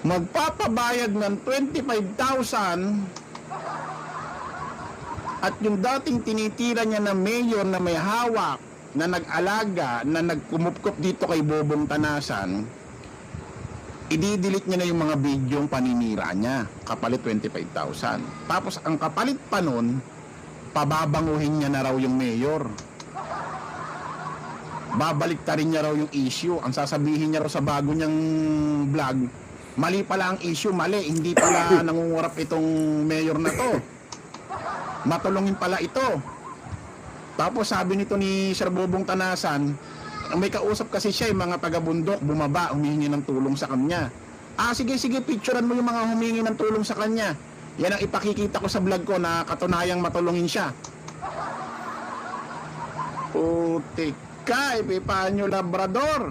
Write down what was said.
magpapabayad ng 25,000 at yung dating tinitira niya na mayor na may hawak, na nag-alaga, na nagkumupkup dito kay Bobong Tanasan, i-delete niya na yung mga bidyong paninira niya, kapalit 25,000. Tapos ang kapalit pa nun, pababanguhin niya na raw yung mayor. Babalik ta rin niya raw yung issue. Ang sasabihin niya raw sa bago niyang vlog, mali pala ang issue, mali, hindi pala nangungurap itong mayor na to. Matulungin pala ito. Tapos sabi nito ni Sir Bobong Tanasan, may kausap kasi siya, yung mga taga-bundok, bumaba, humingi ng tulong sa kanya. Sige, picturean mo yung mga humingi ng tulong sa kanya. Yan ang ipakikita ko sa vlog ko na katunayang matulungin siya. Putik ka, Epipanyo Labrador.